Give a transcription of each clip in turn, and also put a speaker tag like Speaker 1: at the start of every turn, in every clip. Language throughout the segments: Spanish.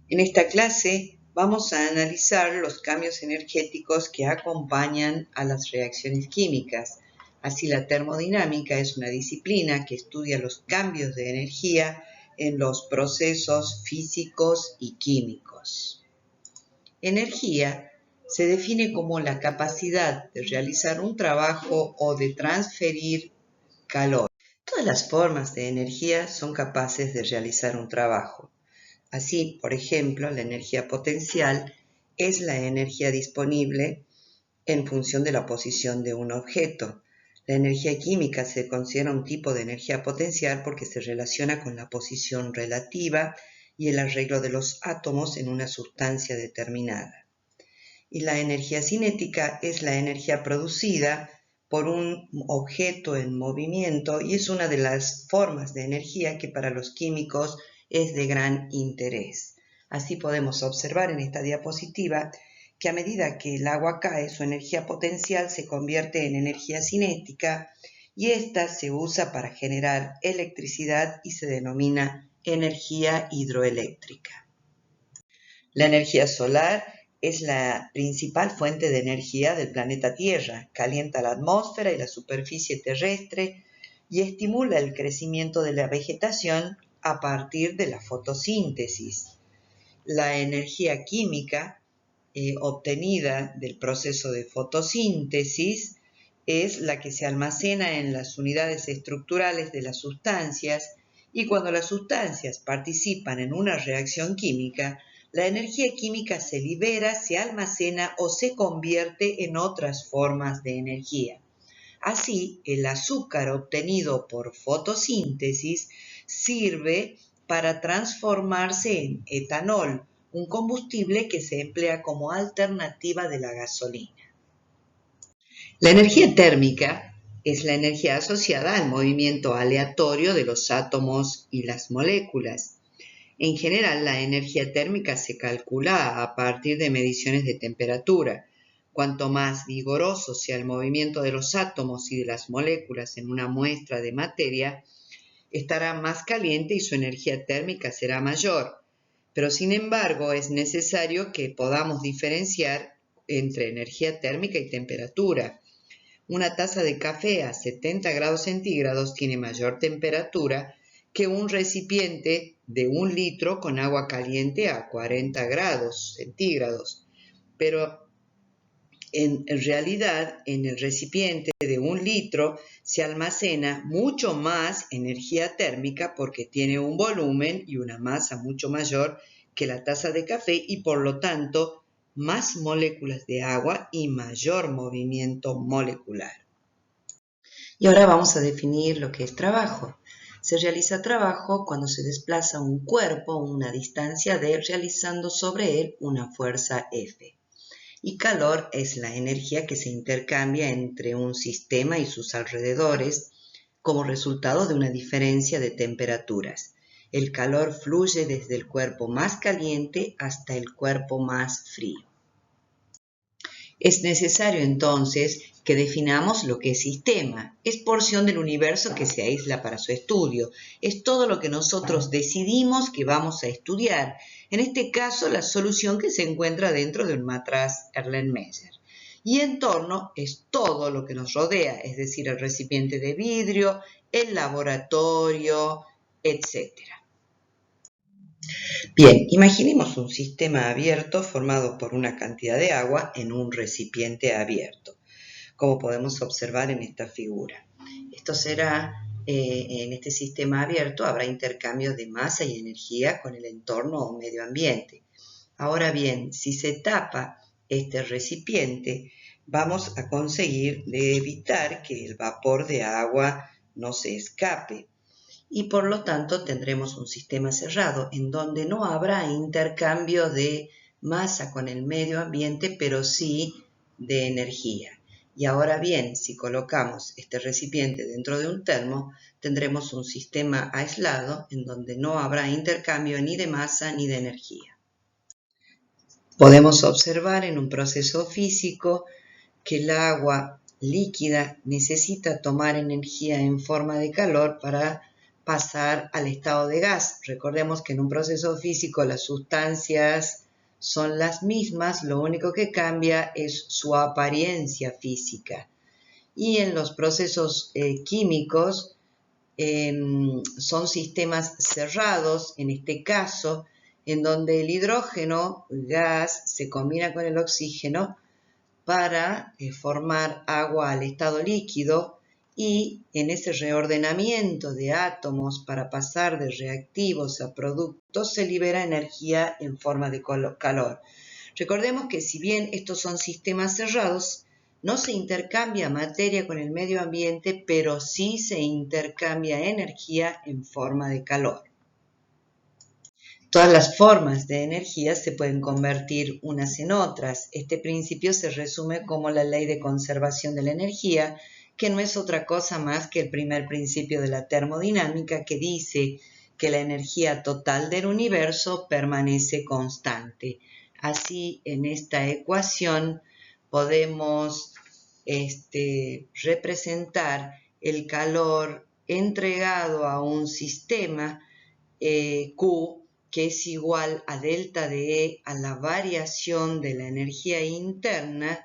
Speaker 1: En esta clase vamos a analizar los cambios energéticos que acompañan a las reacciones químicas. Así, la termodinámica es una disciplina que estudia los cambios de energía en los procesos físicos y químicos. Energía se define como la capacidad de realizar un trabajo o de transferir calor. Todas las formas de energía son capaces de realizar un trabajo. Así, por ejemplo, la energía potencial es la energía disponible en función de la posición de un objeto. La energía química se considera un tipo de energía potencial porque se relaciona con la posición relativa y el arreglo de los átomos en una sustancia determinada. Y la energía cinética es la energía producida por un objeto en movimiento y es una de las formas de energía que para los químicos es de gran interés. Así podemos observar en esta diapositiva que a medida que el agua cae, su energía potencial se convierte en energía cinética y esta se usa para generar electricidad y se denomina energía hidroeléctrica. La energía solar es la principal fuente de energía del planeta Tierra, calienta la atmósfera y la superficie terrestre y estimula el crecimiento de la vegetación a partir de la fotosíntesis. La energía química obtenida del proceso de fotosíntesis es la que se almacena en las unidades estructurales de las sustancias y cuando las sustancias participan en una reacción química, la energía química se libera, se almacena o se convierte en otras formas de energía. Así, el azúcar obtenido por fotosíntesis sirve para transformarse en etanol, un combustible que se emplea como alternativa de la gasolina. La energía térmica es la energía asociada al movimiento aleatorio de los átomos y las moléculas. En general, la energía térmica se calcula a partir de mediciones de temperatura. Cuanto más vigoroso sea el movimiento de los átomos y de las moléculas en una muestra de materia, estará más caliente y su energía térmica será mayor. Pero sin embargo, es necesario que podamos diferenciar entre energía térmica y temperatura. Una taza de café a 70 grados centígrados tiene mayor temperatura que un recipiente de 1 litro con agua caliente a 40 grados centígrados. Pero en realidad, en el recipiente de 1 litro se almacena mucho más energía térmica porque tiene un volumen y una masa mucho mayor que la taza de café y por lo tanto más moléculas de agua y mayor movimiento molecular. Y ahora vamos a definir lo que es trabajo. Se realiza trabajo cuando se desplaza un cuerpo una distancia d realizando sobre él una fuerza F. Y calor es la energía que se intercambia entre un sistema y sus alrededores como resultado de una diferencia de temperaturas. El calor fluye desde el cuerpo más caliente hasta el cuerpo más frío. Es necesario entonces que definamos lo que es sistema. Es porción del universo que se aísla para su estudio. Es todo lo que nosotros decidimos que vamos a estudiar. En este caso, la solución que se encuentra dentro de un matraz Erlenmeyer. Y entorno es todo lo que nos rodea, es decir, el recipiente de vidrio, el laboratorio, etc. Bien, imaginemos un sistema abierto formado por una cantidad de agua en un recipiente abierto, como podemos observar en esta figura. Esto será, en este sistema abierto habrá intercambio de masa y energía con el entorno o medio ambiente. Ahora bien, si se tapa este recipiente, vamos a conseguir evitar que el vapor de agua no se escape. Y por lo tanto tendremos un sistema cerrado en donde no habrá intercambio de masa con el medio ambiente, pero sí de energía. Y ahora bien, si colocamos este recipiente dentro de un termo, tendremos un sistema aislado en donde no habrá intercambio ni de masa ni de energía. Podemos observar en un proceso físico que el agua líquida necesita tomar energía en forma de calor para pasar al estado de gas. Recordemos que en un proceso físico las sustancias son las mismas, lo único que cambia es su apariencia física. Y en los procesos químicos son sistemas cerrados, en este caso, en donde el hidrógeno, gas, se combina con el oxígeno para formar agua al estado líquido, y en ese reordenamiento de átomos para pasar de reactivos a productos se libera energía en forma de calor. Recordemos que si bien estos son sistemas cerrados, no se intercambia materia con el medio ambiente, pero sí se intercambia energía en forma de calor. Todas las formas de energía se pueden convertir unas en otras. Este principio se resume como la ley de conservación de la energía, que no es otra cosa más que el primer principio de la termodinámica, que dice que la energía total del universo permanece constante. Así, en esta ecuación podemos representar el calor entregado a un sistema Q, que es igual a delta de E, a la variación de la energía interna,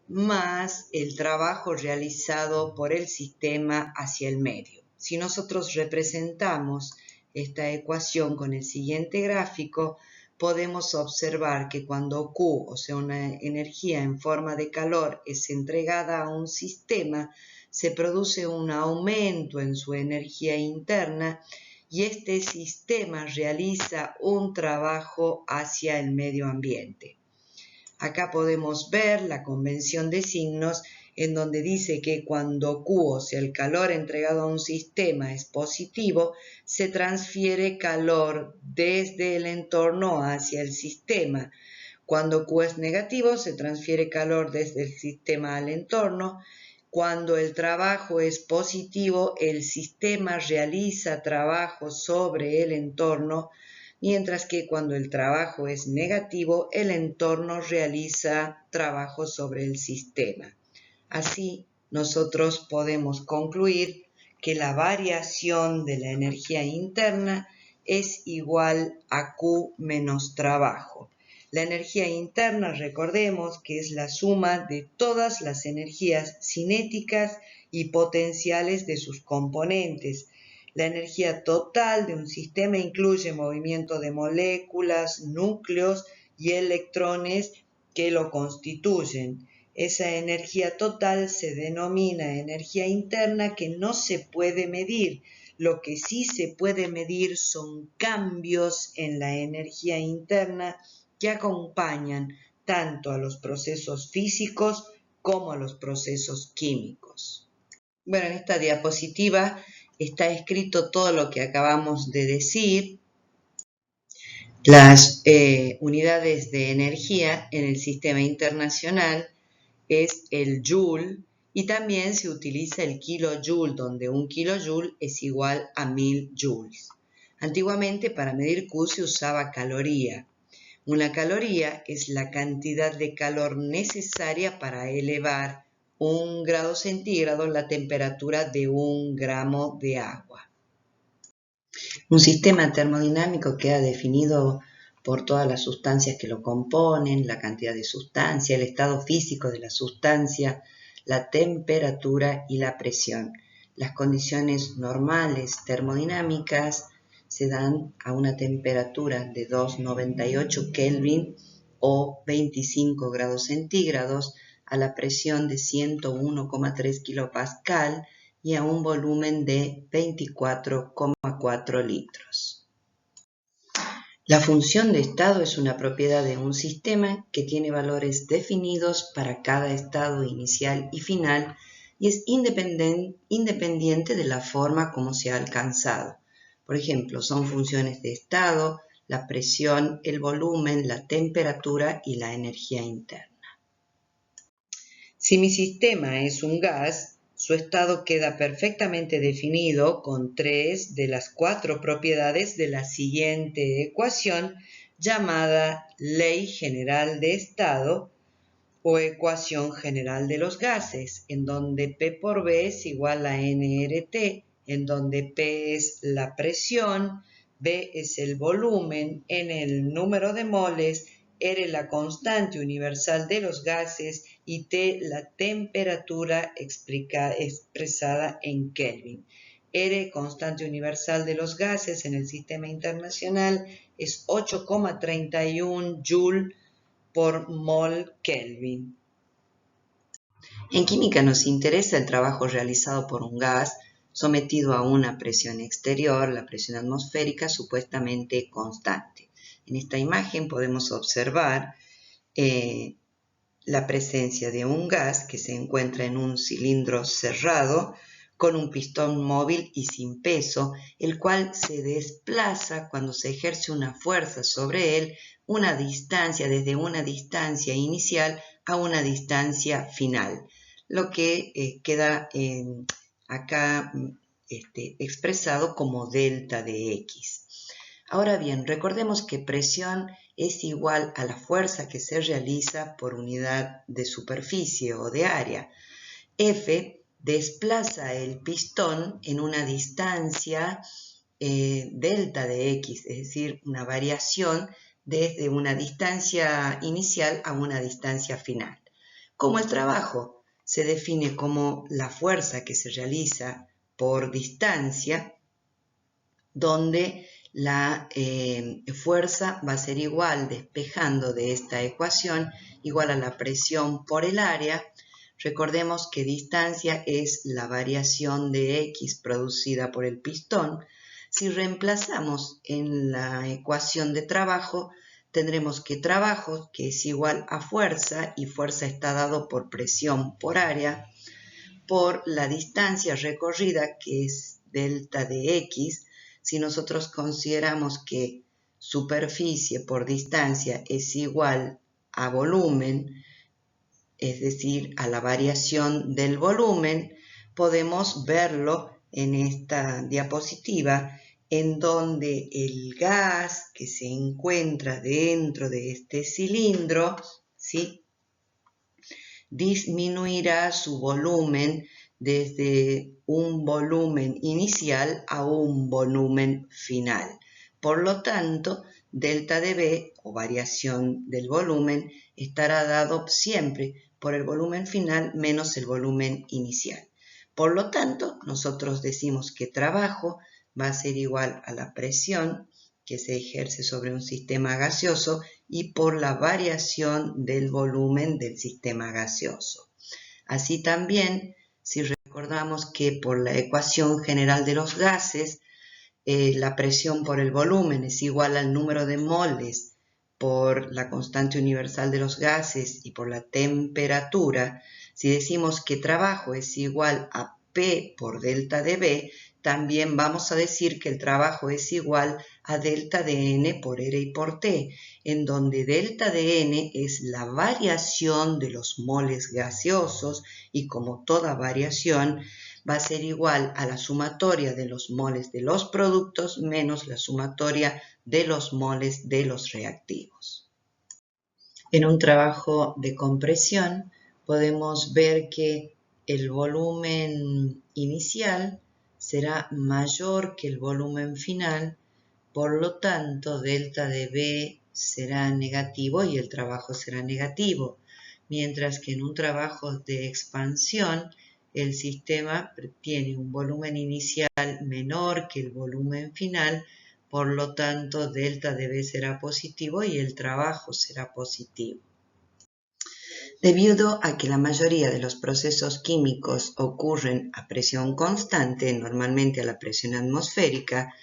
Speaker 1: más el trabajo realizado por el sistema hacia el medio. Si nosotros representamos esta ecuación con el siguiente gráfico, podemos observar que cuando Q, o sea, una energía en forma de calor, es entregada a un sistema, se produce un aumento en su energía interna, y este sistema realiza un trabajo hacia el medio ambiente. Acá podemos ver la convención de signos, en donde dice que cuando Q, o sea, el calor entregado a un sistema, es positivo, se transfiere calor desde el entorno hacia el sistema. Cuando Q es negativo, se transfiere calor desde el sistema al entorno. Cuando el trabajo es positivo, el sistema realiza trabajo sobre el entorno, mientras que cuando el trabajo es negativo, el entorno realiza trabajo sobre el sistema. Así, nosotros podemos concluir que la variación de la energía interna es igual a Q menos trabajo. La energía interna, recordemos que es la suma de todas las energías cinéticas y potenciales de sus componentes. La energía total de un sistema incluye movimiento de moléculas, núcleos y electrones que lo constituyen. Esa energía total se denomina energía interna, que no se puede medir. Lo que sí se puede medir son cambios en la energía interna que acompañan tanto a los procesos físicos como a los procesos químicos. Bueno, en esta diapositiva está escrito todo lo que acabamos de decir. Las unidades de energía en el sistema internacional es el joule, y también se utiliza el kilojoule, donde un kilojoule es igual a 1000 joules. Antiguamente, para medir Q se usaba caloría. Una caloría es la cantidad de calor necesaria para elevar 1 grado centígrado la temperatura de 1 gramo de agua. Un sistema termodinámico queda definido por todas las sustancias que lo componen, la cantidad de sustancia, el estado físico de la sustancia, la temperatura y la presión. Las condiciones normales termodinámicas se dan a una temperatura de 298 Kelvin o 25 grados centígrados, a la presión de 101,3 kilopascal y a un volumen de 24,4 litros. La función de estado es una propiedad de un sistema que tiene valores definidos para cada estado inicial y final y es independiente de la forma como se ha alcanzado. Por ejemplo, son funciones de estado, la presión, el volumen, la temperatura y la energía interna. Si mi sistema es un gas, su estado queda perfectamente definido con 3 de las 4 propiedades de la siguiente ecuación, llamada Ley General de Estado o Ecuación General de los Gases, en donde P por B es igual a nRT, en donde P es la presión, B es el volumen, N el número de moles, R la constante universal de los gases y T la temperatura expresada en Kelvin. R, constante universal de los gases en el sistema internacional, es 8,31 Joule por mol Kelvin. En química nos interesa el trabajo realizado por un gas sometido a una presión exterior, la presión atmosférica, supuestamente constante. En esta imagen podemos observar la presencia de un gas que se encuentra en un cilindro cerrado con un pistón móvil y sin peso, el cual se desplaza cuando se ejerce una fuerza sobre él desde una distancia inicial a una distancia final, lo que queda acá expresado como delta de X. Ahora bien, recordemos que presión es igual a la fuerza que se realiza por unidad de superficie o de área. F desplaza el pistón en una distancia delta de X, es decir, una variación desde una distancia inicial a una distancia final. Como el trabajo se define como la fuerza que se realiza por distancia, donde la fuerza va a ser igual, despejando de esta ecuación, igual a la presión por el área. Recordemos que distancia es la variación de X producida por el pistón. Si reemplazamos en la ecuación de trabajo, tendremos que trabajo, que es igual a fuerza, y fuerza está dado por presión por área, por la distancia recorrida, que es delta de X. Si nosotros consideramos que superficie por distancia es igual a volumen, es decir, a la variación del volumen, podemos verlo en esta diapositiva, en donde el gas que se encuentra dentro de este cilindro, ¿sí?, disminuirá su volumen desde un volumen inicial a un volumen final. Por lo tanto, delta de B, o variación del volumen, estará dado siempre por el volumen final menos el volumen inicial. Por lo tanto, nosotros decimos que trabajo va a ser igual a la presión que se ejerce sobre un sistema gaseoso y por la variación del volumen del sistema gaseoso. Así también, si recordamos que por la ecuación general de los gases, la presión por el volumen es igual al número de moles por la constante universal de los gases y por la temperatura. Si decimos que trabajo es igual a P por delta de B, también vamos a decir que el trabajo es igual a delta de N por R y por T, en donde delta de N es la variación de los moles gaseosos y como toda variación va a ser igual a la sumatoria de los moles de los productos menos la sumatoria de los moles de los reactivos. En un trabajo de compresión podemos ver que el volumen inicial será mayor que el volumen final, por lo tanto delta de B será negativo y el trabajo será negativo, mientras que en un trabajo de expansión el sistema tiene un volumen inicial menor que el volumen final, por lo tanto delta de B será positivo y el trabajo será positivo. Debido a que la mayoría de los procesos químicos ocurren a presión constante, normalmente a la presión atmosférica,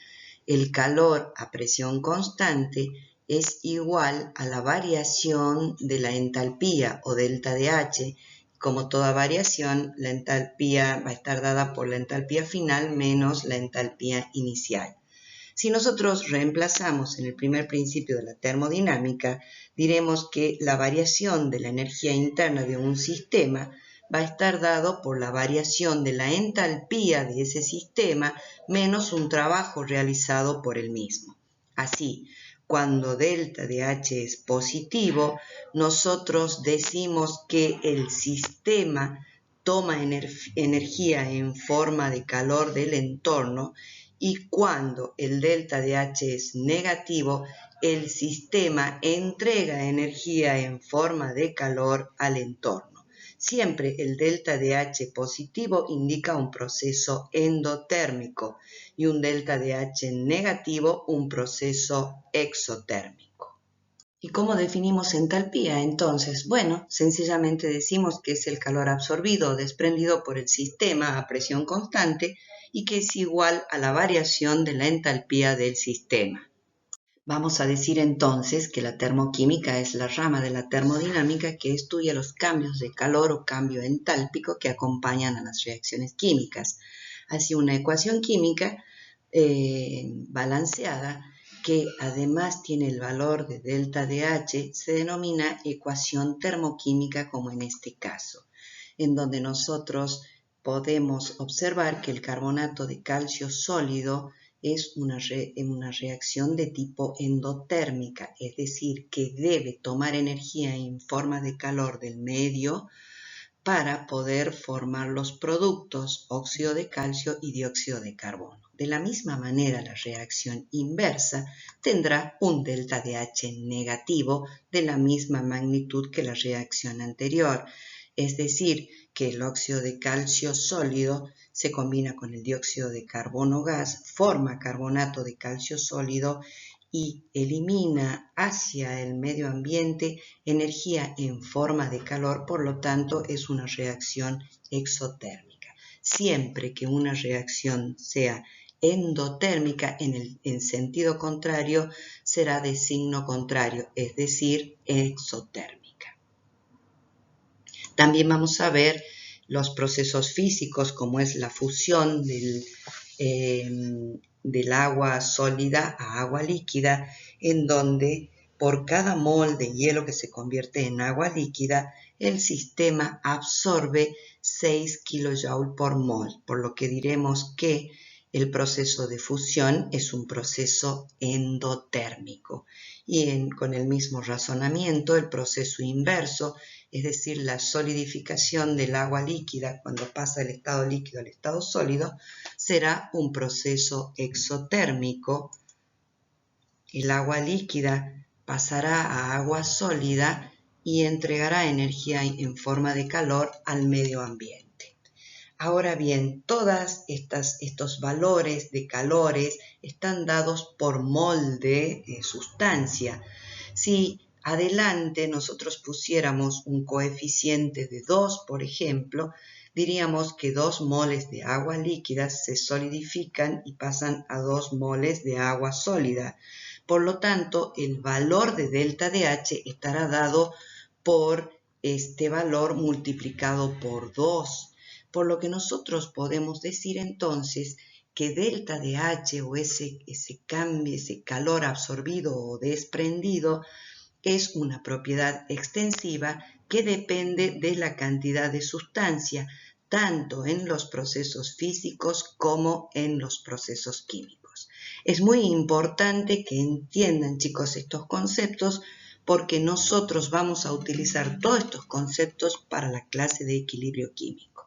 Speaker 1: el calor a presión constante es igual a la variación de la entalpía o delta de H. Como toda variación, la entalpía va a estar dada por la entalpía final menos la entalpía inicial. Si nosotros reemplazamos en el primer principio de la termodinámica, diremos que la variación de la energía interna de un sistema va a estar dado por la variación de la entalpía de ese sistema menos un trabajo realizado por el mismo. Así, cuando delta de H es positivo, nosotros decimos que el sistema toma energía en forma de calor del entorno, y cuando el delta de H es negativo, el sistema entrega energía en forma de calor al entorno. Siempre el delta de H positivo indica un proceso endotérmico y un delta de H negativo un proceso exotérmico. ¿Y cómo definimos entalpía entonces? Bueno, sencillamente decimos que es el calor absorbido o desprendido por el sistema a presión constante y que es igual a la variación de la entalpía del sistema. Vamos a decir entonces que la termoquímica es la rama de la termodinámica que estudia los cambios de calor o cambio entálpico que acompañan a las reacciones químicas. Así, una ecuación química balanceada que además tiene el valor de delta de H se denomina ecuación termoquímica, como en este caso, en donde nosotros podemos observar que el carbonato de calcio sólido es una reacción de tipo endotérmica, es decir, que debe tomar energía en forma de calor del medio para poder formar los productos óxido de calcio y dióxido de carbono. De la misma manera, la reacción inversa tendrá un delta de H negativo de la misma magnitud que la reacción anterior, es decir, que el óxido de calcio sólido se combina con el dióxido de carbono gas, forma carbonato de calcio sólido y elimina hacia el medio ambiente energía en forma de calor, por lo tanto es una reacción exotérmica. Siempre que una reacción sea endotérmica, en sentido contrario, será de signo contrario, es decir, exotérmica. También vamos a ver los procesos físicos, como es la fusión del agua sólida a agua líquida, en donde por cada mol de hielo que se convierte en agua líquida, el sistema absorbe 6 kJ por mol, por lo que diremos que el proceso de fusión es un proceso endotérmico. Y con el mismo razonamiento, el proceso inverso, es decir, la solidificación del agua líquida cuando pasa del estado líquido al estado sólido, será un proceso exotérmico. El agua líquida pasará a agua sólida y entregará energía en forma de calor al medio ambiente. Ahora bien, todos estos valores de calores están dados por mol de sustancia. Si adelante nosotros pusiéramos un coeficiente de 2, por ejemplo, diríamos que 2 moles de agua líquida se solidifican y pasan a 2 moles de agua sólida. Por lo tanto, el valor de delta de H estará dado por este valor multiplicado por 2. Por lo que nosotros podemos decir entonces que delta de H o ese cambio, ese calor absorbido o desprendido, es una propiedad extensiva que depende de la cantidad de sustancia, tanto en los procesos físicos como en los procesos químicos. Es muy importante que entiendan, chicos, estos conceptos, porque nosotros vamos a utilizar todos estos conceptos para la clase de equilibrio químico.